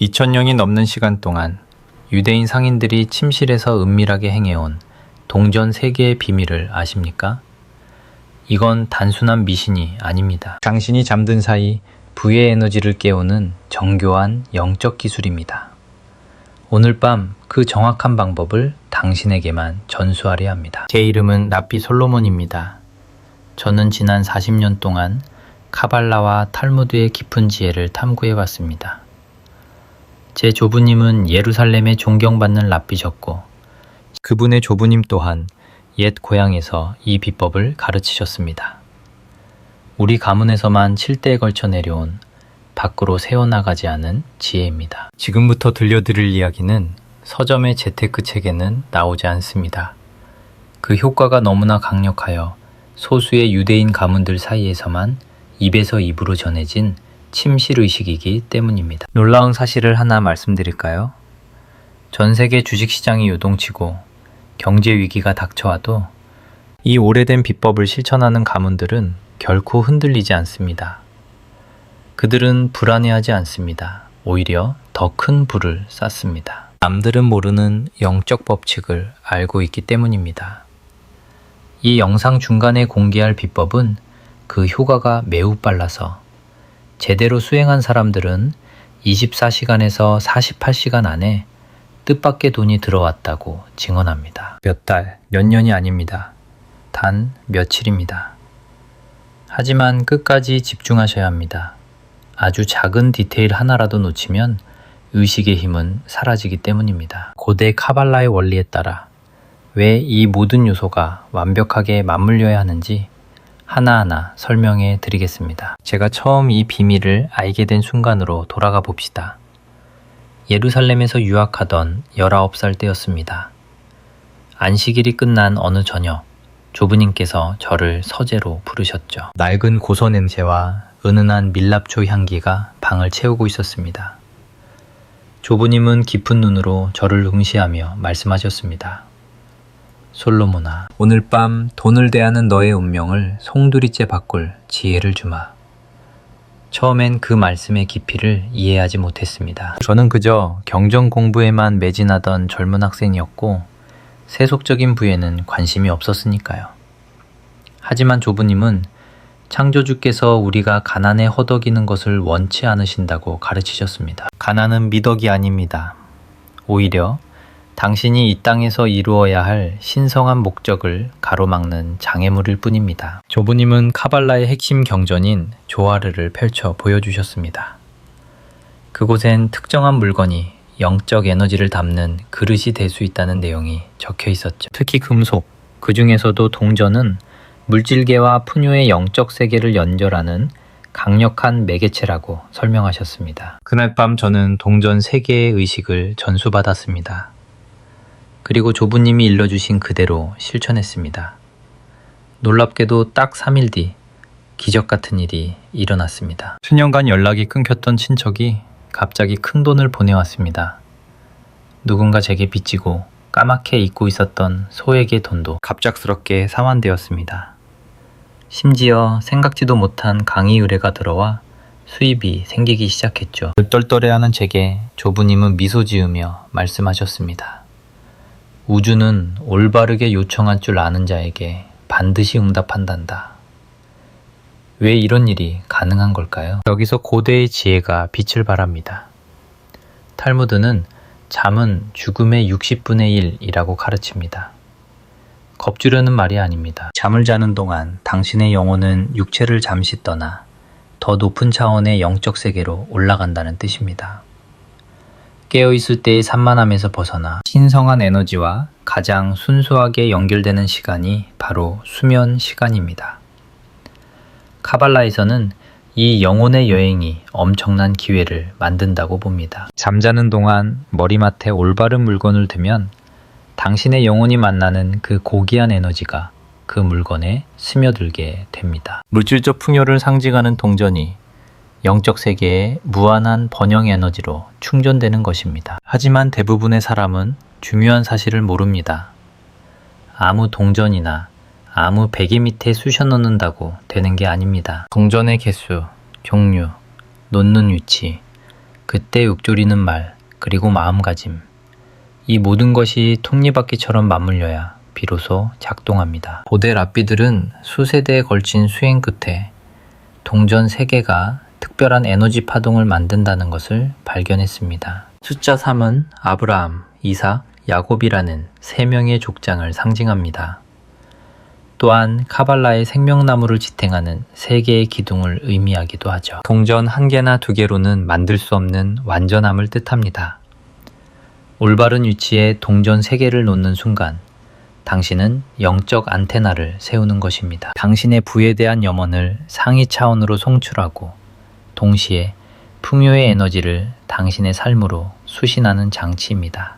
2000년이 넘는 시간 동안 유대인 상인들이 침실에서 은밀하게 행해온 동전 3개의 비밀을 아십니까? 이건 단순한 미신이 아닙니다. 당신이 잠든 사이 부의 에너지를 깨우는 정교한 영적 기술입니다. 오늘 밤 그 정확한 방법을 당신에게만 전수하려 합니다. 제 이름은 랍비 솔로몬입니다. 저는 지난 40년 동안 카발라와 탈무드의 깊은 지혜를 탐구해왔습니다. 제 조부님은 예루살렘에 존경받는 랍비셨고 그분의 조부님 또한 옛 고향에서 이 비법을 가르치셨습니다. 우리 가문에서만 7대에 걸쳐 내려온 밖으로 새어나가지 않은 지혜입니다. 지금부터 들려드릴 이야기는 서점의 재테크 책에는 나오지 않습니다. 그 효과가 너무나 강력하여 소수의 유대인 가문들 사이에서만 입에서 입으로 전해진 침실의식이기 때문입니다. 놀라운 사실을 하나 말씀드릴까요? 전 세계 주식시장이 요동치고 경제 위기가 닥쳐와도 이 오래된 비법을 실천하는 가문들은 결코 흔들리지 않습니다. 그들은 불안해하지 않습니다. 오히려 더 큰 부를 쌓습니다. 남들은 모르는 영적 법칙을 알고 있기 때문입니다. 이 영상 중간에 공개할 비법은 그 효과가 매우 빨라서 제대로 수행한 사람들은 24시간에서 48시간 안에 뜻밖의 돈이 들어왔다고 증언합니다. 몇 달, 몇 년이 아닙니다. 단 며칠입니다. 하지만 끝까지 집중하셔야 합니다. 아주 작은 디테일 하나라도 놓치면 의식의 힘은 사라지기 때문입니다. 고대 카발라의 원리에 따라 왜 이 모든 요소가 완벽하게 맞물려야 하는지 하나하나 설명해 드리겠습니다. 제가 처음 이 비밀을 알게 된 순간으로 돌아가 봅시다. 예루살렘에서 유학하던 19살 때였습니다. 안식일이 끝난 어느 저녁, 조부님께서 저를 서재로 부르셨죠. 낡은 고소 냄새와 은은한 밀랍초 향기가 방을 채우고 있었습니다. 조부님은 깊은 눈으로 저를 응시하며 말씀하셨습니다. 솔로몬아, 오늘 밤 돈을 대하는 너의 운명을 송두리째 바꿀 지혜를 주마. 처음엔 그 말씀의 깊이를 이해하지 못했습니다. 저는 그저 경전 공부에만 매진하던 젊은 학생이었고 세속적인 부에는 관심이 없었으니까요. 하지만 조부님은 창조주께서 우리가 가난에 허덕이는 것을 원치 않으신다고 가르치셨습니다. 가난은 미덕이 아닙니다. 오히려 당신이 이 땅에서 이루어야 할 신성한 목적을 가로막는 장애물일 뿐입니다. 조부님은 카발라의 핵심 경전인 조하르를 펼쳐 보여주셨습니다. 그곳엔 특정한 물건이 영적 에너지를 담는 그릇이 될 수 있다는 내용이 적혀 있었죠. 특히 금속, 그 중에서도 동전은 물질계와 푸뇨의 영적 세계를 연결하는 강력한 매개체라고 설명하셨습니다. 그날 밤 저는 동전 3개의 의식을 전수받았습니다. 그리고 조부님이 일러주신 그대로 실천했습니다. 놀랍게도 딱 3일 뒤 기적 같은 일이 일어났습니다. 수년간 연락이 끊겼던 친척이 갑자기 큰 돈을 보내왔습니다. 누군가 제게 빚지고 까맣게 잊고 있었던 소액의 돈도 갑작스럽게 상환되었습니다. 심지어 생각지도 못한 강의 의뢰가 들어와 수입이 생기기 시작했죠. 떨떠래하는 제게 조부님은 미소 지으며 말씀하셨습니다. 우주는 올바르게 요청할 줄 아는 자에게 반드시 응답한단다. 왜 이런 일이 가능한 걸까요? 여기서 고대의 지혜가 빛을 발합니다. 탈무드는 잠은 죽음의 60분의 1이라고 가르칩니다. 겁주려는 말이 아닙니다. 잠을 자는 동안 당신의 영혼은 육체를 잠시 떠나 더 높은 차원의 영적 세계로 올라간다는 뜻입니다. 깨어있을 때의 산만함에서 벗어나 신성한 에너지와 가장 순수하게 연결되는 시간이 바로 수면 시간입니다. 카발라에서는 이 영혼의 여행이 엄청난 기회를 만든다고 봅니다. 잠자는 동안 머리맡에 올바른 물건을 두면 당신의 영혼이 만나는 그 고귀한 에너지가 그 물건에 스며들게 됩니다. 물질적 풍요를 상징하는 동전이 영적 세계의 무한한 번영 에너지로 충전되는 것입니다. 하지만 대부분의 사람은 중요한 사실을 모릅니다. 아무 동전이나 아무 베개 밑에 쑤셔 넣는다고 되는 게 아닙니다. 동전의 개수, 종류, 놓는 위치, 그때 읊조리는 말, 그리고 마음가짐. 이 모든 것이 톱니바퀴처럼 맞물려야 비로소 작동합니다. 고대 랍비들은 수세대에 걸친 수행 끝에 동전 3개가 특별한 에너지 파동을 만든다는 것을 발견했습니다. 숫자 3은 아브라함, 이삭, 야곱이라는 3명의 족장을 상징합니다. 또한 카발라의 생명나무를 지탱하는 3개의 기둥을 의미하기도 하죠. 동전 1개나 2개로는 만들 수 없는 완전함을 뜻합니다. 올바른 위치에 동전 3개를 놓는 순간 당신은 영적 안테나를 세우는 것입니다. 당신의 부에 대한 염원을 상위 차원으로 송출하고 동시에 풍요의 에너지를 당신의 삶으로 수신하는 장치입니다.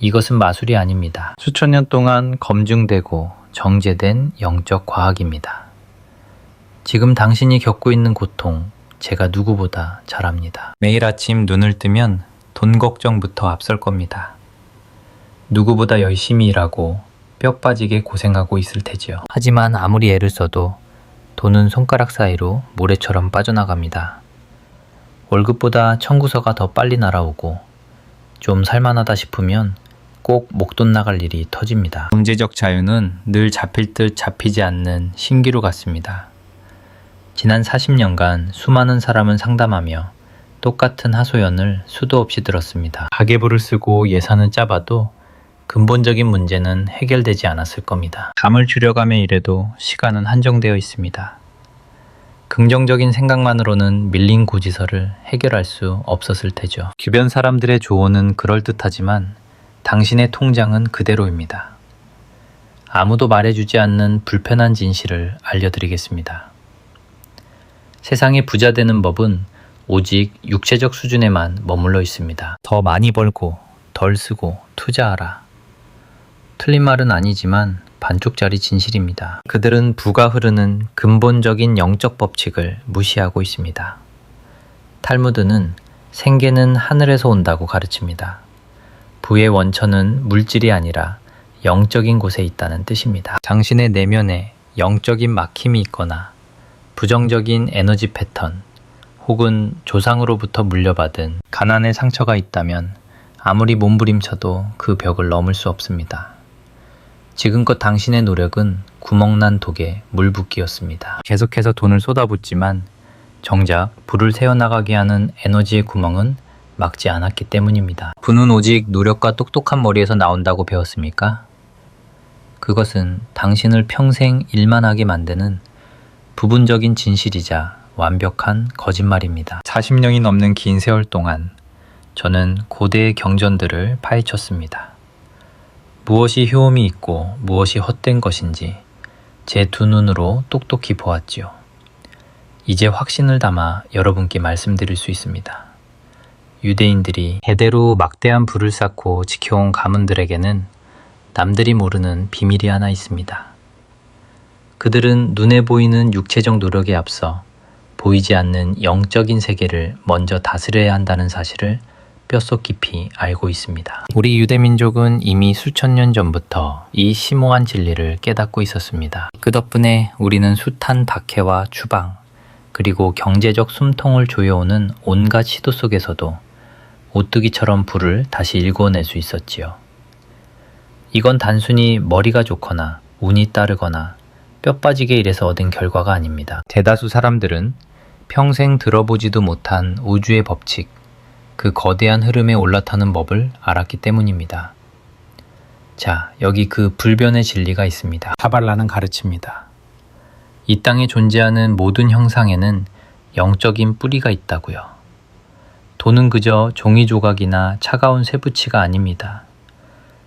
이것은 마술이 아닙니다. 수천 년 동안 검증되고 정제된 영적 과학입니다. 지금 당신이 겪고 있는 고통, 제가 누구보다 잘 압니다. 매일 아침 눈을 뜨면 돈 걱정부터 앞설 겁니다. 누구보다 열심히 일하고 뼈 빠지게 고생하고 있을 테지요. 하지만 아무리 애를 써도 돈은 손가락 사이로 모래처럼 빠져나갑니다. 월급보다 청구서가 더 빨리 날아오고 좀 살만하다 싶으면 꼭 목돈 나갈 일이 터집니다. 경제적 자유는 늘 잡힐 듯 잡히지 않는 신기루 같습니다. 지난 40년간 수많은 사람은 상담하며 똑같은 하소연을 수도 없이 들었습니다. 가계부를 쓰고 예산을 짜봐도 근본적인 문제는 해결되지 않았을 겁니다. 감을 줄여가며 일해도 시간은 한정되어 있습니다. 긍정적인 생각만으로는 밀린 고지서를 해결할 수 없었을 테죠. 주변 사람들의 조언은 그럴듯하지만 당신의 통장은 그대로입니다. 아무도 말해주지 않는 불편한 진실을 알려드리겠습니다. 세상에 부자 되는 법은 오직 육체적 수준에만 머물러 있습니다. 더 많이 벌고 덜 쓰고 투자하라. 틀린 말은 아니지만 반쪽짜리 진실입니다. 그들은 부가 흐르는 근본적인 영적 법칙을 무시하고 있습니다. 탈무드는 생계는 하늘에서 온다고 가르칩니다. 부의 원천은 물질이 아니라 영적인 곳에 있다는 뜻입니다. 당신의 내면에 영적인 막힘이 있거나 부정적인 에너지 패턴 혹은 조상으로부터 물려받은 가난의 상처가 있다면 아무리 몸부림쳐도 그 벽을 넘을 수 없습니다. 지금껏 당신의 노력은 구멍난 독에 물붓기였습니다. 계속해서 돈을 쏟아붓지만 정작 불을 새어나가게 하는 에너지의 구멍은 막지 않았기 때문입니다. 부는 오직 노력과 똑똑한 머리에서 나온다고 배웠습니까? 그것은 당신을 평생 일만 하게 만드는 부분적인 진실이자 완벽한 거짓말입니다. 40년이 넘는 긴 세월 동안 저는 고대의 경전들을 파헤쳤습니다. 무엇이 효험이 있고 무엇이 헛된 것인지 제 두 눈으로 똑똑히 보았지요. 이제 확신을 담아 여러분께 말씀드릴 수 있습니다. 유대인들이 대대로 막대한 불을 쌓고 지켜온 가문들에게는 남들이 모르는 비밀이 하나 있습니다. 그들은 눈에 보이는 육체적 노력에 앞서 보이지 않는 영적인 세계를 먼저 다스려야 한다는 사실을 뼛속 깊이 알고 있습니다. 우리 유대민족은 이미 수천 년 전부터 이 심오한 진리를 깨닫고 있었습니다. 그 덕분에 우리는 숱한 박해와 추방, 그리고 경제적 숨통을 조여오는 온갖 시도 속에서도 오뚜기처럼 불을 다시 일궈낼 수 있었지요. 이건 단순히 머리가 좋거나 운이 따르거나 뼈 빠지게 일해서 얻은 결과가 아닙니다. 대다수 사람들은 평생 들어보지도 못한 우주의 법칙, 그 거대한 흐름에 올라타는 법을 알았기 때문입니다. 자, 여기 그 불변의 진리가 있습니다. 카발라는 가르칩니다. 이 땅에 존재하는 모든 형상에는 영적인 뿌리가 있다고요. 돈은 그저 종이 조각이나 차가운 쇠붙이가 아닙니다.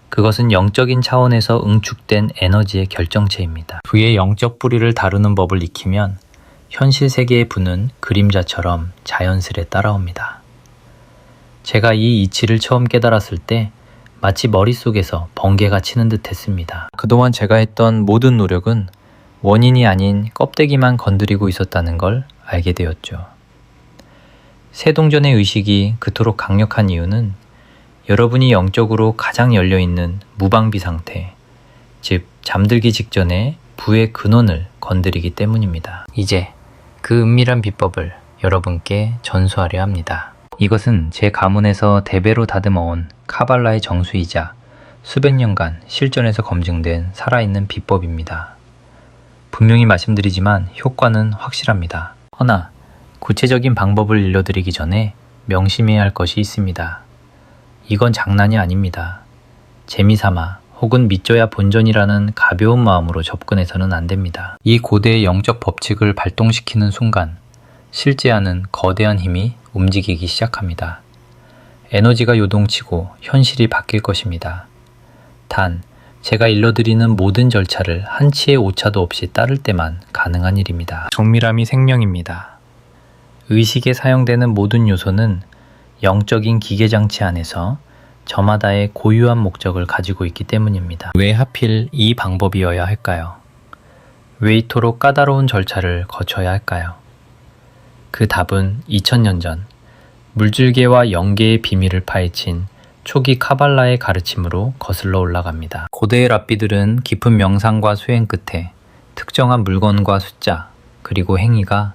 그것은 영적인 차원에서 응축된 에너지의 결정체입니다. 부의 영적 뿌리를 다루는 법을 익히면 현실 세계의 부는 그림자처럼 자연스레 따라옵니다. 제가 이 이치를 처음 깨달았을 때 마치 머릿속에서 번개가 치는 듯 했습니다. 그동안 제가 했던 모든 노력은 원인이 아닌 껍데기만 건드리고 있었다는 걸 알게 되었죠. 새동전의 의식이 그토록 강력한 이유는 여러분이 영적으로 가장 열려있는 무방비 상태, 즉 잠들기 직전에 부의 근원을 건드리기 때문입니다. 이제 그 은밀한 비법을 여러분께 전수하려 합니다. 이것은 제 가문에서 대배로 다듬어온 카발라의 정수이자 수백 년간 실전에서 검증된 살아있는 비법입니다. 분명히 말씀드리지만 효과는 확실합니다. 허나 구체적인 방법을 일러드리기 전에 명심해야 할 것이 있습니다. 이건 장난이 아닙니다. 재미삼아 혹은 믿져야 본전이라는 가벼운 마음으로 접근해서는 안 됩니다. 이 고대의 영적 법칙을 발동시키는 순간 실제하는 거대한 힘이 움직이기 시작합니다. 에너지가 요동치고 현실이 바뀔 것입니다. 단, 제가 일러드리는 모든 절차를 한치의 오차도 없이 따를 때만 가능한 일입니다. 정밀함이 생명입니다. 의식에 사용되는 모든 요소는 영적인 기계장치 안에서 저마다의 고유한 목적을 가지고 있기 때문입니다. 왜 하필 이 방법이어야 할까요? 왜 이토록 까다로운 절차를 거쳐야 할까요? 그 답은 2000년 전 물질계와 영계의 비밀을 파헤친 초기 카발라의 가르침으로 거슬러 올라갑니다. 고대의 랍비들은 깊은 명상과 수행 끝에 특정한 물건과 숫자 그리고 행위가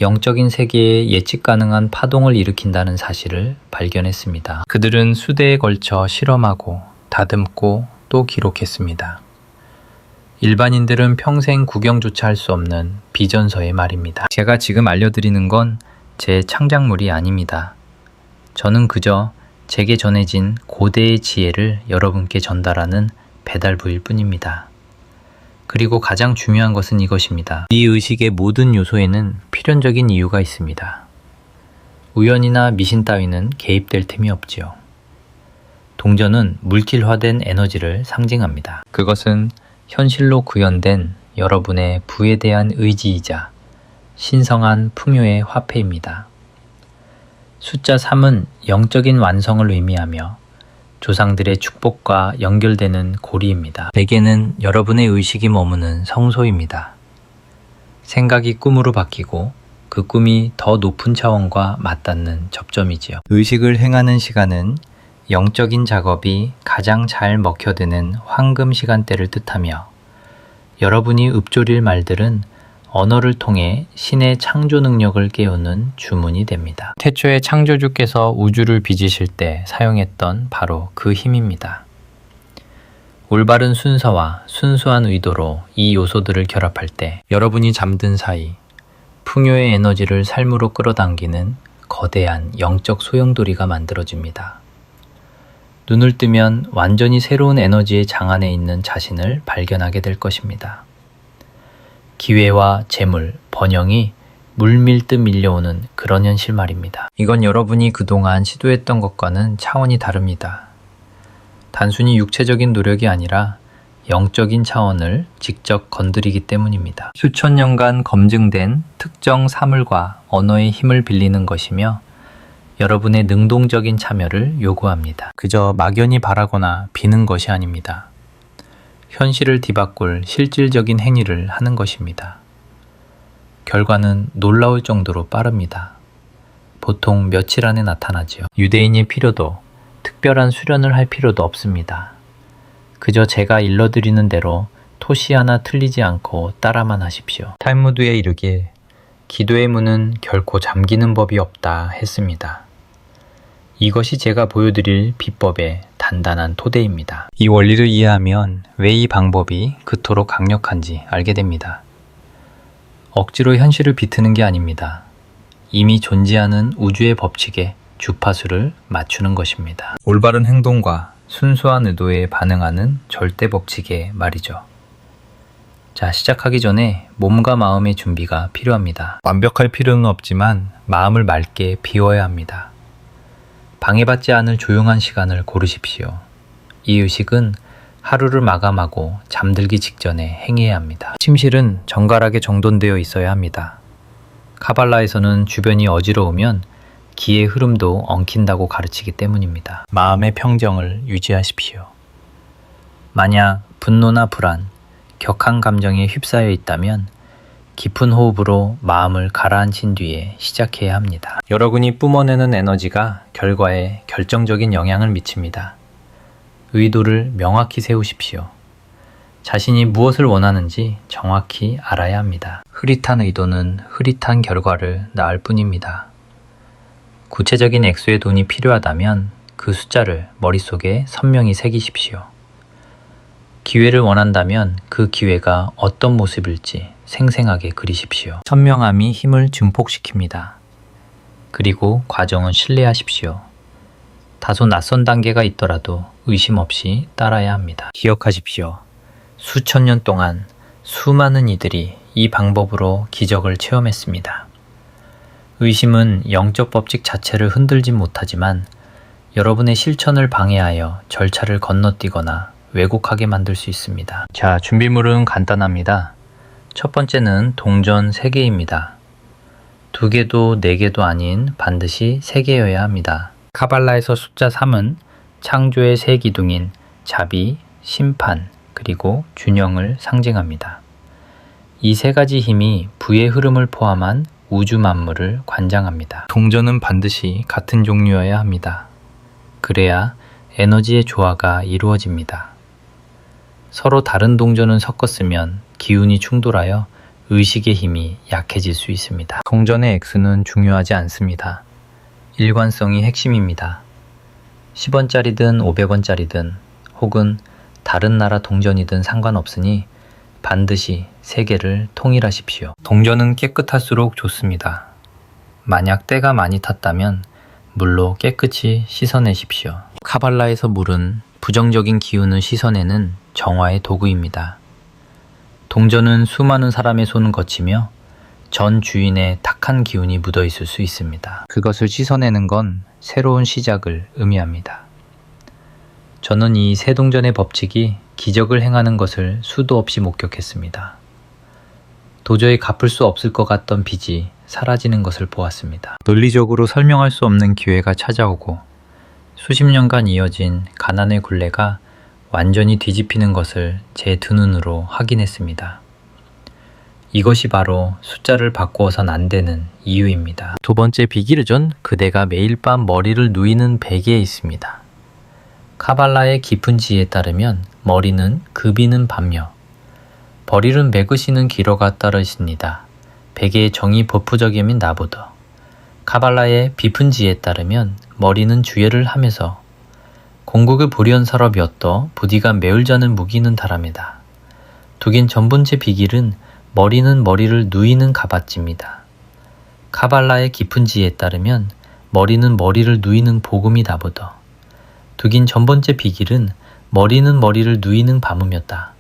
영적인 세계에 예측 가능한 파동을 일으킨다는 사실을 발견했습니다. 그들은 수대에 걸쳐 실험하고 다듬고 또 기록했습니다. 일반인들은 평생 구경조차 할 수 없는 비전서의 말입니다. 제가 지금 알려드리는 건 제 창작물이 아닙니다. 저는 그저 제게 전해진 고대의 지혜를 여러분께 전달하는 배달부일 뿐입니다. 그리고 가장 중요한 것은 이것입니다. 이 의식의 모든 요소에는 필연적인 이유가 있습니다. 우연이나 미신 따위는 개입될 틈이 없지요. 동전은 물질화된 에너지를 상징합니다. 그것은 현실로 구현된 여러분의 부에 대한 의지이자 신성한 풍요의 화폐입니다. 숫자 3은 영적인 완성을 의미하며 조상들의 축복과 연결되는 고리입니다. 베개는 여러분의 의식이 머무는 성소입니다. 생각이 꿈으로 바뀌고 그 꿈이 더 높은 차원과 맞닿는 접점이지요. 의식을 행하는 시간은 영적인 작업이 가장 잘 먹혀드는 황금 시간대를 뜻하며 여러분이 읊조릴 말들은 언어를 통해 신의 창조 능력을 깨우는 주문이 됩니다. 태초에 창조주께서 우주를 빚으실 때 사용했던 바로 그 힘입니다. 올바른 순서와 순수한 의도로 이 요소들을 결합할 때 여러분이 잠든 사이 풍요의 에너지를 삶으로 끌어당기는 거대한 영적 소용돌이가 만들어집니다. 눈을 뜨면 완전히 새로운 에너지의 장안에 있는 자신을 발견하게 될 것입니다. 기회와 재물, 번영이 물밀듯 밀려오는 그런 현실 말입니다. 이건 여러분이 그동안 시도했던 것과는 차원이 다릅니다. 단순히 육체적인 노력이 아니라 영적인 차원을 직접 건드리기 때문입니다. 수천 년간 검증된 특정 사물과 언어의 힘을 빌리는 것이며 여러분의 능동적인 참여를 요구합니다. 그저 막연히 바라거나 비는 것이 아닙니다. 현실을 뒤바꿀 실질적인 행위를 하는 것입니다. 결과는 놀라울 정도로 빠릅니다. 보통 며칠 안에 나타나지요. 유대인이 필요도 특별한 수련을 할 필요도 없습니다. 그저 제가 일러드리는 대로 토시 하나 틀리지 않고 따라만 하십시오. 탈무드에 이르길 기도의 문은 결코 잠기는 법이 없다 했습니다. 이것이 제가 보여드릴 비법의 단단한 토대입니다. 이 원리를 이해하면 왜 이 방법이 그토록 강력한지 알게 됩니다. 억지로 현실을 비트는 게 아닙니다. 이미 존재하는 우주의 법칙에 주파수를 맞추는 것입니다. 올바른 행동과 순수한 의도에 반응하는 절대 법칙의 말이죠. 자, 시작하기 전에 몸과 마음의 준비가 필요합니다. 완벽할 필요는 없지만 마음을 맑게 비워야 합니다. 방해받지 않을 조용한 시간을 고르십시오. 이 의식은 하루를 마감하고 잠들기 직전에 행해야 합니다. 침실은 정갈하게 정돈되어 있어야 합니다. 카발라에서는 주변이 어지러우면 기의 흐름도 엉킨다고 가르치기 때문입니다. 마음의 평정을 유지하십시오. 만약 분노나 불안, 격한 감정에 휩싸여 있다면 깊은 호흡으로 마음을 가라앉힌 뒤에 시작해야 합니다. 여러분이 뿜어내는 에너지가 결과에 결정적인 영향을 미칩니다. 의도를 명확히 세우십시오. 자신이 무엇을 원하는지 정확히 알아야 합니다. 흐릿한 의도는 흐릿한 결과를 낳을 뿐입니다. 구체적인 액수의 돈이 필요하다면 그 숫자를 머릿속에 선명히 새기십시오. 기회를 원한다면 그 기회가 어떤 모습일지 생생하게 그리십시오. 선명함이 힘을 증폭시킵니다. 그리고 과정은 신뢰하십시오. 다소 낯선 단계가 있더라도 의심 없이 따라야 합니다. 기억하십시오. 수천 년 동안 수많은 이들이 이 방법으로 기적을 체험했습니다. 의심은 영적 법칙 자체를 흔들진 못하지만 여러분의 실천을 방해하여 절차를 건너뛰거나 왜곡하게 만들 수 있습니다. 자, 준비물은 간단합니다. 첫 번째는 동전 3개입니다. 2개도 4개도 아닌 반드시 3개여야 합니다. 카발라에서 숫자 3은 창조의 세 기둥인 자비, 심판, 그리고 균형을 상징합니다. 이 세 가지 힘이 부의 흐름을 포함한 우주 만물을 관장합니다. 동전은 반드시 같은 종류여야 합니다. 그래야 에너지의 조화가 이루어집니다. 서로 다른 동전을 섞었으면 기운이 충돌하여 의식의 힘이 약해질 수 있습니다. 동전의 액수는 중요하지 않습니다. 일관성이 핵심입니다. 10원짜리든 500원짜리든 혹은 다른 나라 동전이든 상관없으니 반드시 3개를 통일하십시오. 동전은 깨끗할수록 좋습니다. 만약 때가 많이 탔다면 물로 깨끗이 씻어내십시오. 카발라에서 물은 부정적인 기운을 씻어내는 정화의 도구입니다. 동전은 수많은 사람의 손을 거치며 전 주인의 탁한 기운이 묻어 있을 수 있습니다. 그것을 씻어내는 건 새로운 시작을 의미합니다. 저는 이 세 동전의 법칙이 기적을 행하는 것을 수도 없이 목격했습니다. 도저히 갚을 수 없을 것 같던 빚이 사라지는 것을 보았습니다. 논리적으로 설명할 수 없는 기회가 찾아오고 수십 년간 이어진 가난의 굴레가 완전히 뒤집히는 것을 제 두 눈으로 확인했습니다. 이것이 바로 숫자를 바꾸어선 안 되는 이유입니다. 두 번째 비기르전, 그대가 매일 밤 머리를 누이는 베개에 있습니다. 카발라의 깊은 지혜에 따르면 머리는 급이는 밤며 버릴은 매그시는 기로가 따르십니다. 베개의 정의 버프적임인 나보더. 카발라의 비픈 지혜에 따르면 머리는 주예를 하면서 공국을 보리언 서럽이었더 부디가 매울자는 무기는 다랍니다. 두긴 전번째 비길은 머리는 머리를 누이는 가밭입니다. 카발라의 깊은 지혜에 따르면 머리는 머리를 누이는 복음이 다보더. 두긴 전번째 비길은 머리는 머리를 누이는 밤음이었다.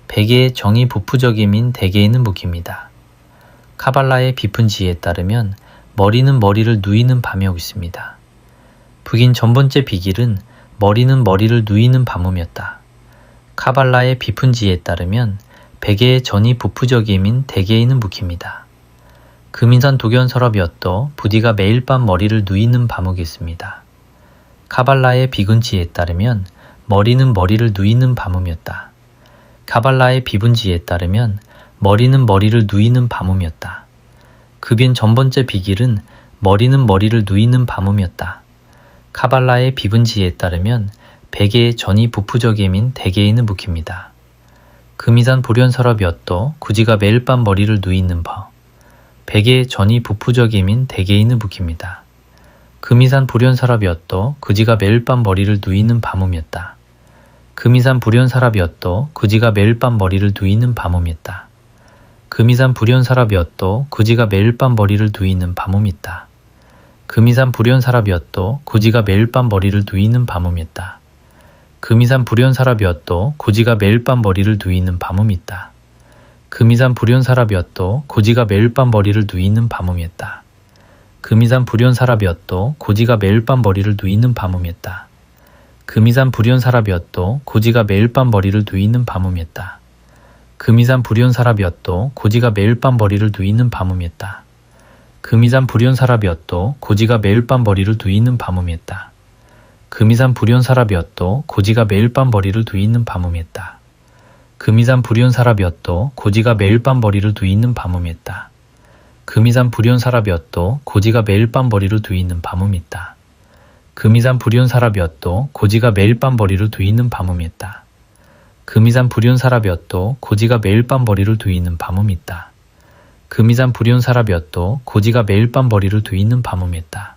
베개의 정의 부푸적임인 대개에는 묵입니다. 카발라의 깊은 지혜에 따르면 머리는 머리를 누이는 밤이었고 있습니다. 북인 전번째 비길은 머리는 머리를 누이는 밤음이었다. 카발라의 깊은 지혜에 따르면 베개의 전이 부푸적임인 대개에는 묵입니다. 금인산 도견서럽이었더 부디가 매일 밤 머리를 누이는 밤이겠습니다. 카발라의 비근지에 따르면 머리는 머리를 누이는 밤음이었다. 카발라의 비분지에 따르면 머리는 머리를 누이는 밤음이었다. 급인 전번째 비길은 머리는 머리를 누이는 밤음이었다. 카발라의 비분지에 따르면 베개의 전이 부푸적임인 대개에는 묵힙니다. 금이산 불연서럽이었더 구지가 매일 밤 머리를 누이는 법. 베개의 전이 부푸적임인 대개에는 묵힙니다. 금이산 불연사랍이었더 그지가 매일 밤 머리를 누이는 밤음이었다. 금이산 불연사랍이었더 그지가 매일 밤 머리를 누이는 밤음이었다. 금이산 불연사랍이었더 그지가 매일 밤 머리를 누이는 밤음이었다. 금이산 불연사랍이었더 그지가 매일 밤 머리를 누이는 밤음이었다. 금이산 불연사랍이었더 그지가 매일 밤 머리를 누이는 밤음이었다. 금이산 불연사랍이었더 그지가 매일 밤 머리를 누이는 밤음이었다. 금이산 불연사랍이었더 고지가 매일 밤 머리를 누이는 밤음이었다. 금이산 불연사랍이었더 고지가 매일 밤 머리를 누이는 밤음이었다. 금이산 불연사랍이었더 고지가 매일 밤 머리를 누이는 밤음이었다. 금이산 불연사랍이었더 고지가 매일 밤 머리를 누이는 밤음이었다. 금이산 불연사랍이었더 고지가 매일 밤 머리를 누이는 밤음이었다. 금이산 불연사랍이었더 고지가 매일 밤 머리를 누이는 밤음이었다. 금이산 불연사랍이었더 고지가 매일 밤 머리를 누이는 밤음이었다. 금이산 불연사랍이었더 고지가 매일 밤 머리를 누이는 밤음이었다. 금이산 불연사랍이었더 고지가 매일 밤 머리를 누이는 밤음이었다. 금이산 불연사랍이었더 고지가 매일 밤 머리를 누이는 밤음이었다.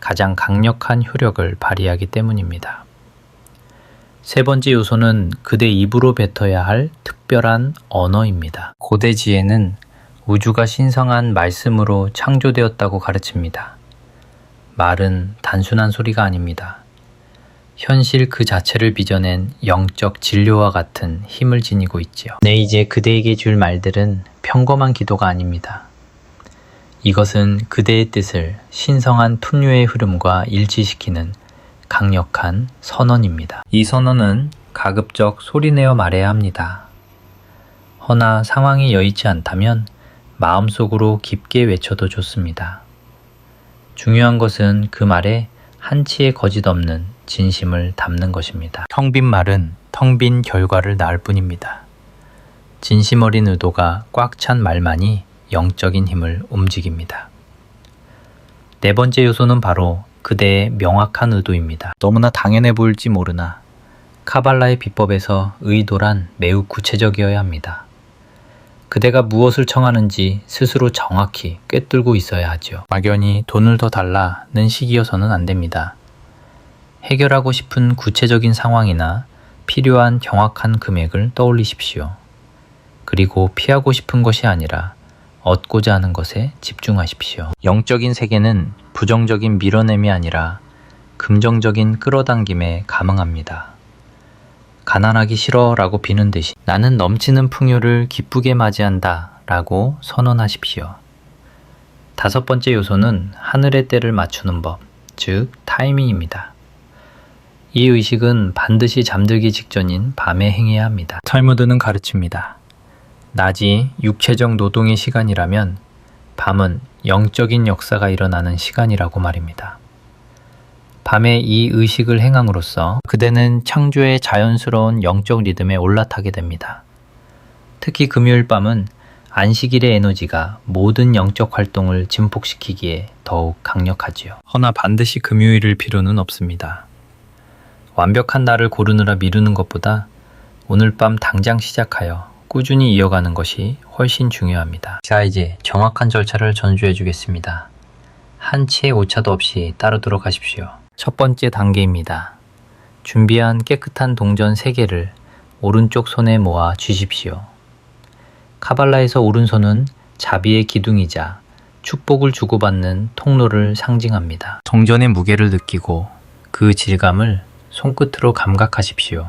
가장 강력한 효력을 발휘하기 때문입니다. 세 번째 요소는 그대 입으로 뱉어야 할 특별한 언어입니다. 고대지혜는 우주가 신성한 말씀으로 창조되었다고 가르칩니다. 말은 단순한 소리가 아닙니다. 현실 그 자체를 빚어낸 영적 진료와 같은 힘을 지니고 있지요. 네, 이제 그대에게 줄 말들은 평범한 기도가 아닙니다. 이것은 그대의 뜻을 신성한 풍요의 흐름과 일치시키는 강력한 선언입니다. 이 선언은 가급적 소리내어 말해야 합니다. 허나 상황이 여의치 않다면 마음속으로 깊게 외쳐도 좋습니다. 중요한 것은 그 말에 한치의 거짓 없는 진심을 담는 것입니다. 텅 빈 말은 텅 빈 결과를 낳을 뿐입니다. 진심 어린 의도가 꽉 찬 말만이 영적인 힘을 움직입니다. 네 번째 요소는 바로 그대의 명확한 의도입니다. 너무나 당연해 보일지 모르나 카발라의 비법에서 의도란 매우 구체적이어야 합니다. 그대가 무엇을 청하는지 스스로 정확히 꿰뚫고 있어야 하죠. 막연히 돈을 더 달라는 식이어서는 안 됩니다. 해결하고 싶은 구체적인 상황이나 필요한 정확한 금액을 떠올리십시오. 그리고 피하고 싶은 것이 아니라 얻고자 하는 것에 집중하십시오. 영적인 세계는 부정적인 밀어냄이 아니라 긍정적인 끌어당김에 감응합니다. 가난하기 싫어 라고 비는 대신 나는 넘치는 풍요를 기쁘게 맞이한다 라고 선언하십시오. 다섯 번째 요소는 하늘의 때를 맞추는 법, 즉 타이밍입니다. 이 의식은 반드시 잠들기 직전인 밤에 행해야 합니다. 탈무드는 가르칩니다. 낮이 육체적 노동의 시간이라면 밤은 영적인 역사가 일어나는 시간이라고 말입니다. 밤에 이 의식을 행함으로써 그대는 창조의 자연스러운 영적 리듬에 올라타게 됩니다. 특히 금요일 밤은 안식일의 에너지가 모든 영적 활동을 증폭시키기에 더욱 강력하지요. 허나 반드시 금요일일 필요는 없습니다. 완벽한 날을 고르느라 미루는 것보다 오늘 밤 당장 시작하여 꾸준히 이어가는 것이 훨씬 중요합니다. 자, 이제 정확한 절차를 전수해 주겠습니다. 한치의 오차도 없이 따르도록 하십시오. 첫 번째 단계입니다. 준비한 깨끗한 동전 3개를 오른쪽 손에 모아 주십시오. 카발라에서 오른손은 자비의 기둥이자 축복을 주고받는 통로를 상징합니다. 동전의 무게를 느끼고 그 질감을 손끝으로 감각하십시오.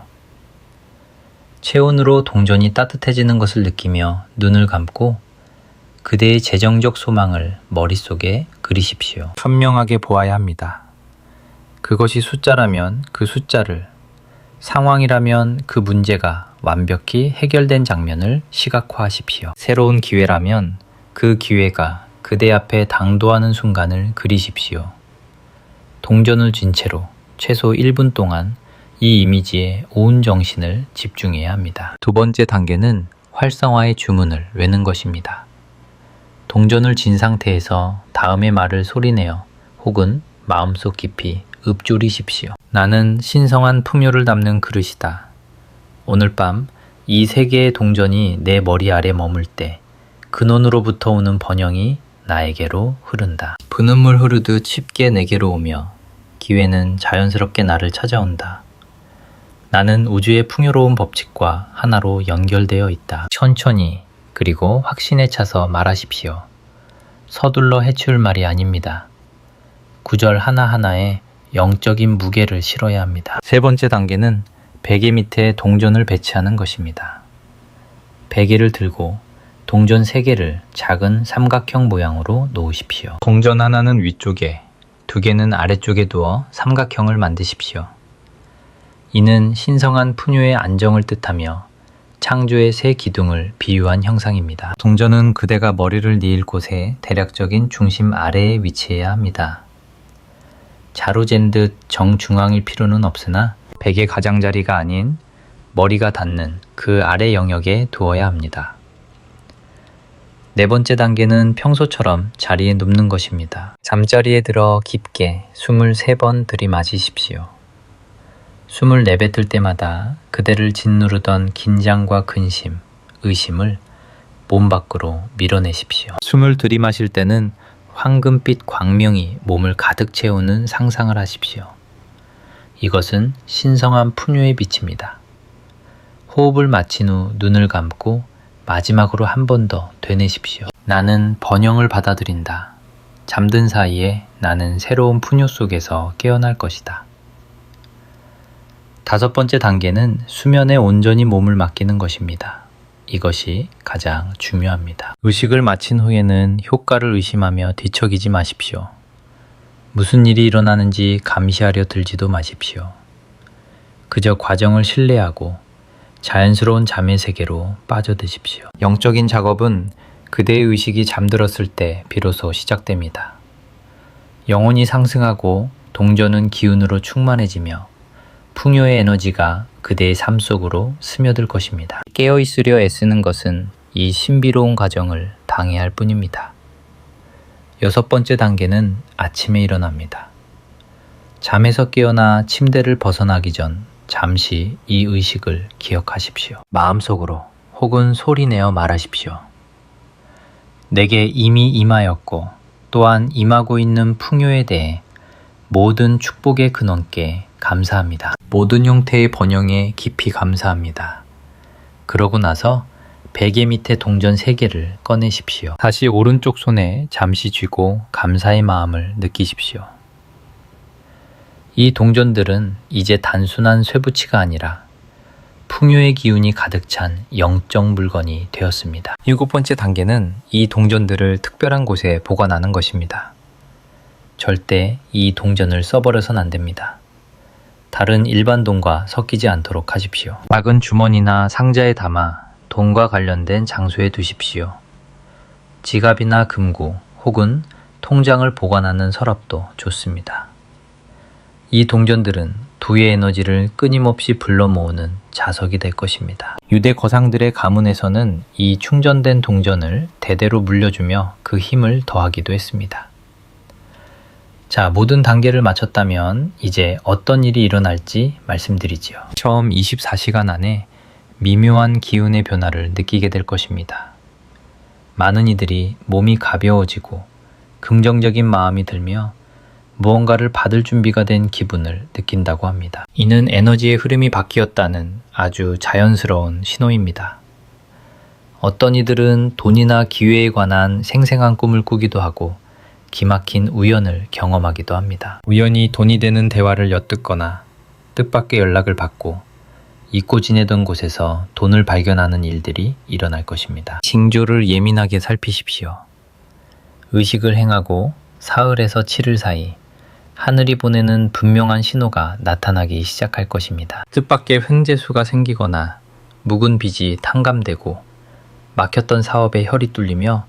체온으로 동전이 따뜻해지는 것을 느끼며 눈을 감고 그대의 재정적 소망을 머릿속에 그리십시오. 선명하게 보아야 합니다. 그것이 숫자라면 그 숫자를, 상황이라면 그 문제가 완벽히 해결된 장면을 시각화하십시오. 새로운 기회라면 그 기회가 그대 앞에 당도하는 순간을 그리십시오. 동전을 쥔 채로 최소 1분 동안 이 이미지에 온 정신을 집중해야 합니다. 두 번째 단계는 활성화의 주문을 외는 것입니다. 동전을 쥔 상태에서 다음의 말을 소리내어 혹은 마음속 깊이 읊조리십시오. 나는 신성한 풍요를 담는 그릇이다. 오늘 밤 이 3개의 동전이 내 머리 아래 머물 때 근원으로부터 오는 번영이 나에게로 흐른다. 부는 물 흐르듯 쉽게 내게로 오며 기회는 자연스럽게 나를 찾아온다. 나는 우주의 풍요로운 법칙과 하나로 연결되어 있다. 천천히 그리고 확신에 차서 말하십시오. 서둘러 해치울 말이 아닙니다. 구절 하나하나에 영적인 무게를 실어야 합니다. 세 번째 단계는 베개 밑에 동전을 배치하는 것입니다. 베개를 들고 동전 3개를 작은 삼각형 모양으로 놓으십시오. 동전 하나는 위쪽에, 2개는 아래쪽에 두어 삼각형을 만드십시오. 이는 신성한 풍요의 안정을 뜻하며 창조의 새 기둥을 비유한 형상입니다. 동전은 그대가 머리를 뉘을 곳에 대략적인 중심 아래에 위치해야 합니다. 자로 잰 듯 정중앙일 필요는 없으나 베개 가장자리가 아닌 머리가 닿는 그 아래 영역에 두어야 합니다. 네 번째 단계는 평소처럼 자리에 눕는 것입니다. 잠자리에 들어 깊게 숨을 3번 들이마시십시오. 숨을 내뱉을 때마다 그대를 짓누르던 긴장과 근심, 의심을 몸 밖으로 밀어내십시오. 숨을 들이마실 때는 황금빛 광명이 몸을 가득 채우는 상상을 하십시오. 이것은 신성한 풍요의 빛입니다. 호흡을 마친 후 눈을 감고 마지막으로 한 번 더 되뇌십시오. 나는 번영을 받아들인다. 잠든 사이에 나는 새로운 풍요 속에서 깨어날 것이다. 5번째 단계는 수면에 온전히 몸을 맡기는 것입니다. 이것이 가장 중요합니다. 의식을 마친 후에는 효과를 의심하며 뒤척이지 마십시오. 무슨 일이 일어나는지 감시하려 들지도 마십시오. 그저 과정을 신뢰하고 자연스러운 잠의 세계로 빠져드십시오. 영적인 작업은 그대의 의식이 잠들었을 때 비로소 시작됩니다. 영혼이 상승하고 동전은 기운으로 충만해지며 풍요의 에너지가 그대의 삶 속으로 스며들 것입니다. 깨어있으려 애쓰는 것은 이 신비로운 과정을 방해할 뿐입니다. 6번째 단계는 아침에 일어납니다. 잠에서 깨어나 침대를 벗어나기 전 잠시 이 의식을 기억하십시오. 마음속으로 혹은 소리내어 말하십시오. 내게 이미 임하였고 또한 임하고 있는 풍요에 대해 모든 축복의 근원께 감사합니다. 모든 형태의 번영에 깊이 감사합니다. 그러고 나서 베개 밑에 동전 3개를 꺼내십시오. 다시 오른쪽 손에 잠시 쥐고 감사의 마음을 느끼십시오. 이 동전들은 이제 단순한 쇠붙이가 아니라 풍요의 기운이 가득 찬 영적 물건이 되었습니다. 7번째 단계는 이 동전들을 특별한 곳에 보관하는 것입니다. 절대 이 동전을 써버려선 안 됩니다. 다른 일반 돈과 섞이지 않도록 하십시오. 작은 주머니나 상자에 담아 돈과 관련된 장소에 두십시오. 지갑이나 금고 혹은 통장을 보관하는 서랍도 좋습니다. 이 동전들은 두의 에너지를 끊임없이 불러 모으는 자석이 될 것입니다. 유대 거상들의 가문에서는 이 충전된 동전을 대대로 물려주며 그 힘을 더하기도 했습니다. 자, 모든 단계를 마쳤다면 이제 어떤 일이 일어날지 말씀드리지요. 처음 24시간 안에 미묘한 기운의 변화를 느끼게 될 것입니다. 많은 이들이 몸이 가벼워지고 긍정적인 마음이 들며 무언가를 받을 준비가 된 기분을 느낀다고 합니다. 이는 에너지의 흐름이 바뀌었다는 아주 자연스러운 신호입니다. 어떤 이들은 돈이나 기회에 관한 생생한 꿈을 꾸기도 하고 기막힌 우연을 경험하기도 합니다. 우연히 돈이 되는 대화를 엿듣거나 뜻밖의 연락을 받고 잊고 지내던 곳에서 돈을 발견하는 일들이 일어날 것입니다. 징조를 예민하게 살피십시오. 의식을 행하고 사흘에서 7일 사이 하늘이 보내는 분명한 신호가 나타나기 시작할 것입니다. 뜻밖의 횡재수가 생기거나 묵은 빚이 탕감되고 막혔던 사업에 혈이 뚫리며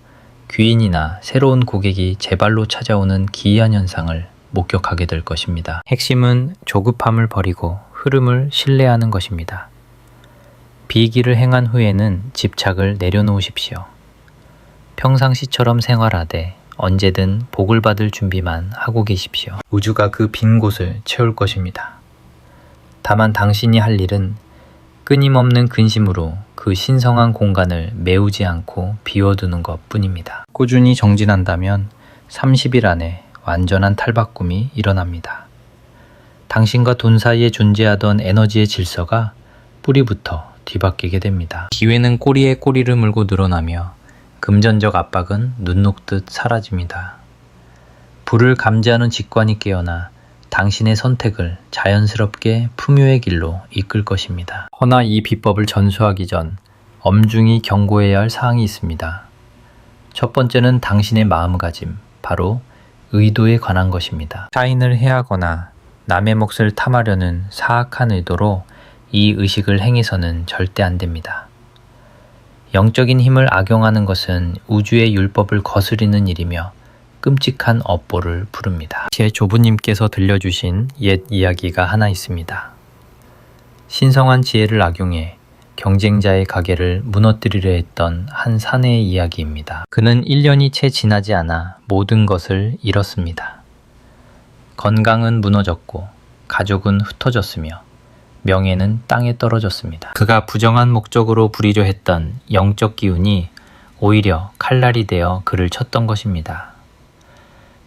귀인이나 새로운 고객이 제 발로 찾아오는 기이한 현상을 목격하게 될 것입니다. 핵심은 조급함을 버리고 흐름을 신뢰하는 것입니다. 비기를 행한 후에는 집착을 내려놓으십시오. 평상시처럼 생활하되 언제든 복을 받을 준비만 하고 계십시오. 우주가 그 빈 곳을 채울 것입니다. 다만 당신이 할 일은 끊임없는 근심으로 그 신성한 공간을 메우지 않고 비워두는 것 뿐입니다. 꾸준히 정진한다면 30일 안에 완전한 탈바꿈이 일어납니다. 당신과 돈 사이에 존재하던 에너지의 질서가 뿌리부터 뒤바뀌게 됩니다. 기회는 꼬리에 꼬리를 물고 늘어나며 금전적 압박은 눈 녹듯 사라집니다. 불을 감지하는 직관이 깨어나 당신의 선택을 자연스럽게 풍요의 길로 이끌 것입니다. 허나 이 비법을 전수하기 전 엄중히 경고해야 할 사항이 있습니다. 첫 번째는 당신의 마음가짐, 바로 의도에 관한 것입니다. 차인을 해하거나 남의 몫을 탐하려는 사악한 의도로 이 의식을 행해서는 절대 안 됩니다. 영적인 힘을 악용하는 것은 우주의 율법을 거스리는 일이며 끔찍한 업보를 부릅니다. 제 조부님께서 들려주신 옛 이야기가 하나 있습니다. 신성한 지혜를 악용해 경쟁자의 가게를 무너뜨리려 했던 한 사내의 이야기입니다. 그는 1년이 채 지나지 않아 모든 것을 잃었습니다. 건강은 무너졌고 가족은 흩어졌으며 명예는 땅에 떨어졌습니다. 그가 부정한 목적으로 부리려 했던 영적 기운이 오히려 칼날이 되어 그를 쳤던 것입니다.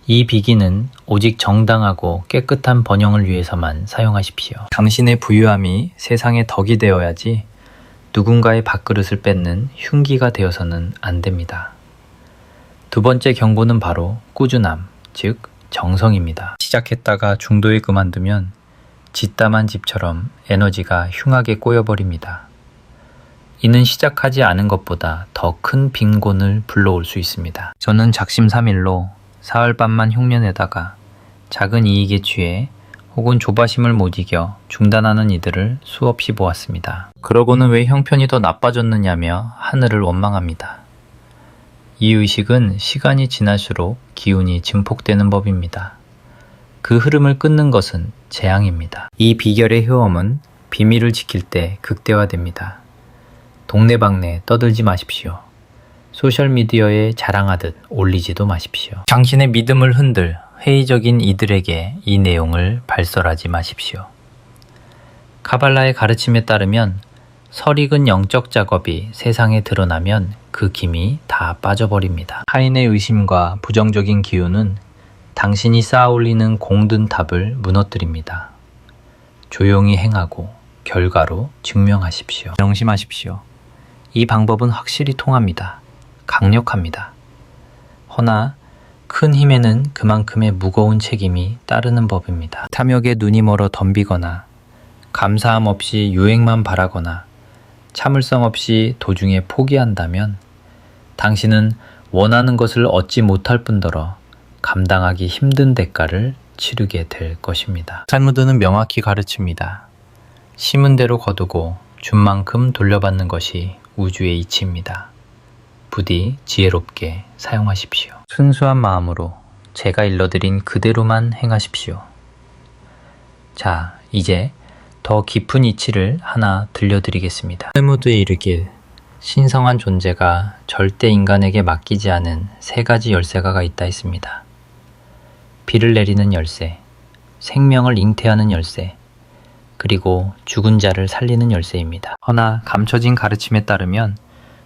이 비기는 오직 정당하고 깨끗한 번영을 위해서만 사용하십시오. 당신의 부유함이 세상의 덕이 되어야지 누군가의 밥그릇을 뺏는 흉기가 되어서는 안 됩니다. 두 번째 경고는 바로 꾸준함, 즉 정성입니다. 시작했다가 중도에 그만두면 짓담한 집처럼 에너지가 흉하게 꼬여버립니다. 이는 시작하지 않은 것보다 더 큰 빈곤을 불러올 수 있습니다. 저는 작심삼일로 사흘반만 흉년에다가 작은 이익에 취해 혹은 조바심을 못 이겨 중단하는 이들을 수없이 보았습니다. 그러고는 왜 형편이 더 나빠졌느냐며 하늘을 원망합니다. 이 의식은 시간이 지날수록 기운이 증폭되는 법입니다. 그 흐름을 끊는 것은 재앙입니다. 이 비결의 효험은 비밀을 지킬 때 극대화됩니다. 동네방네 떠들지 마십시오. 소셜미디어에 자랑하듯 올리지도 마십시오. 당신의 믿음을 흔들 회의적인 이들에게 이 내용을 발설하지 마십시오. 카발라의 가르침에 따르면 설익은 영적 작업이 세상에 드러나면 그 김이 다 빠져버립니다. 타인의 의심과 부정적인 기운은 당신이 쌓아올리는 공든 탑을 무너뜨립니다. 조용히 행하고 결과로 증명하십시오. 명심하십시오. 이 방법은 확실히 통합니다. 강력합니다. 허나 큰 힘에는 그만큼의 무거운 책임이 따르는 법입니다. 탐욕에 눈이 멀어 덤비거나 감사함 없이 유행만 바라거나 참을성 없이 도중에 포기한다면 당신은 원하는 것을 얻지 못할 뿐더러 감당하기 힘든 대가를 치르게 될 것입니다. 탈무드는 명확히 가르칩니다. 심은 대로 거두고 준 만큼 돌려받는 것이 우주의 이치입니다. 부디 지혜롭게 사용하십시오. 순수한 마음으로 제가 일러드린 그대로만 행하십시오. 자, 이제 더 깊은 이치를 하나 들려드리겠습니다. 탈무드에 이르길 신성한 존재가 절대 인간에게 맡기지 않은 세 가지 열쇠가 있다 했습니다. 비를 내리는 열쇠, 생명을 잉태하는 열쇠, 그리고 죽은 자를 살리는 열쇠입니다. 허나 감춰진 가르침에 따르면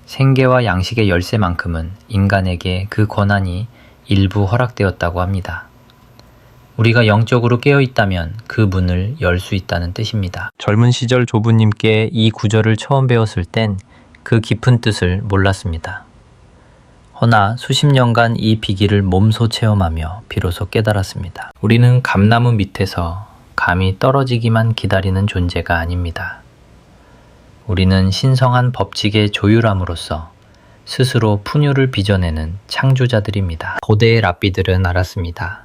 생계와 양식의 열쇠만큼은 인간에게 그 권한이 일부 허락되었다고 합니다. 우리가 영적으로 깨어있다면 그 문을 열 수 있다는 뜻입니다. 젊은 시절 조부님께 이 구절을 처음 배웠을 땐 그 깊은 뜻을 몰랐습니다. 허나 수십 년간 이 비기를 몸소 체험하며 비로소 깨달았습니다. 우리는 감나무 밑에서 감이 떨어지기만 기다리는 존재가 아닙니다. 우리는 신성한 법칙의 조율함으로써 스스로 풍요를 빚어내는 창조자들입니다. 고대의 랍비들은 알았습니다.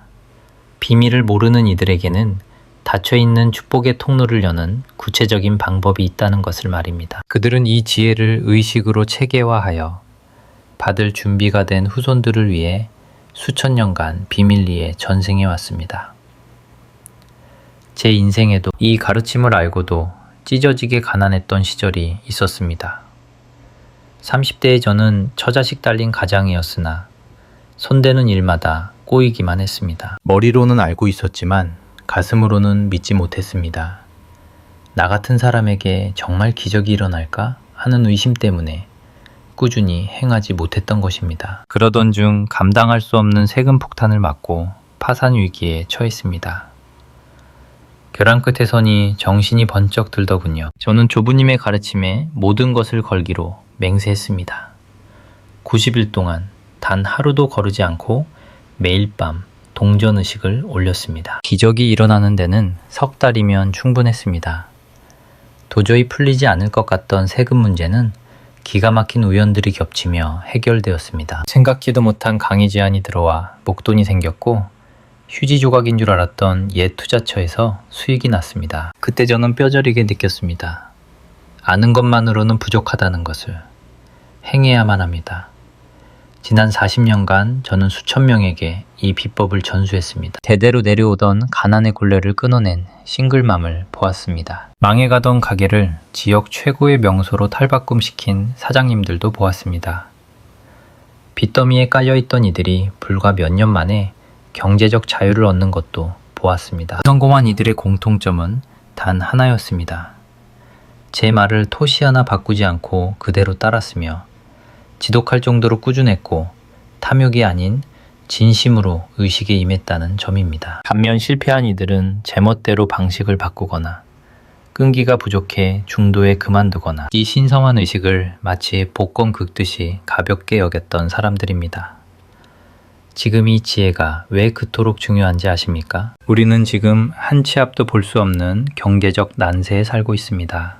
비밀을 모르는 이들에게는 닫혀있는 축복의 통로를 여는 구체적인 방법이 있다는 것을 말입니다. 그들은 이 지혜를 의식으로 체계화하여 받을 준비가 된 후손들을 위해 수천 년간 비밀리에 전승해 왔습니다. 제 인생에도 이 가르침을 알고도 찢어지게 가난했던 시절이 있었습니다. 30대의 저는 처자식 달린 가장이었으나 손대는 일마다 꼬이기만 했습니다. 머리로는 알고 있었지만 가슴으로는 믿지 못했습니다. 나 같은 사람에게 정말 기적이 일어날까 하는 의심 때문에 꾸준히 행하지 못했던 것입니다. 그러던 중 감당할 수 없는 세금 폭탄을 맞고 파산 위기에 처했습니다. 벼랑 끝에 서니 정신이 번쩍 들더군요. 저는 조부님의 가르침에 모든 것을 걸기로 맹세했습니다. 90일 동안 단 하루도 거르지 않고 매일 밤 동전의식을 올렸습니다. 기적이 일어나는 데는 석 달이면 충분했습니다. 도저히 풀리지 않을 것 같던 세금 문제는 기가 막힌 우연들이 겹치며 해결되었습니다. 생각지도 못한 강의 제안이 들어와 목돈이 생겼고 휴지 조각인 줄 알았던 옛 투자처에서 수익이 났습니다. 그때 저는 뼈저리게 느꼈습니다. 아는 것만으로는 부족하다는 것을. 행해야만 합니다. 지난 40년간 저는 수천 명에게 이 비법을 전수했습니다. 대대로 내려오던 가난의 굴레를 끊어낸 싱글맘을 보았습니다. 망해가던 가게를 지역 최고의 명소로 탈바꿈시킨 사장님들도 보았습니다. 빚더미에 깔려있던 이들이 불과 몇 년 만에 경제적 자유를 얻는 것도 보았습니다. 성공한 이들의 공통점은 단 하나였습니다. 제 말을 토시 하나 바꾸지 않고 그대로 따랐으며 지독할 정도로 꾸준했고 탐욕이 아닌 진심으로 의식에 임했다는 점입니다. 반면 실패한 이들은 제멋대로 방식을 바꾸거나 끈기가 부족해 중도에 그만두거나 이 신성한 의식을 마치 복권 긁듯이 가볍게 여겼던 사람들입니다. 지금 이 지혜가 왜 그토록 중요한지 아십니까? 우리는 지금 한 치 앞도 볼 수 없는 경제적 난세에 살고 있습니다.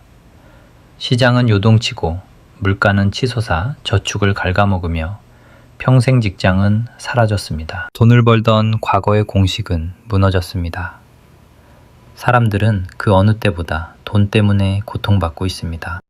시장은 요동치고 물가는 치솟아 저축을 갉아먹으며 평생 직장은 사라졌습니다. 돈을 벌던 과거의 공식은 무너졌습니다. 사람들은 그 어느 때보다 돈 때문에 고통받고 있습니다.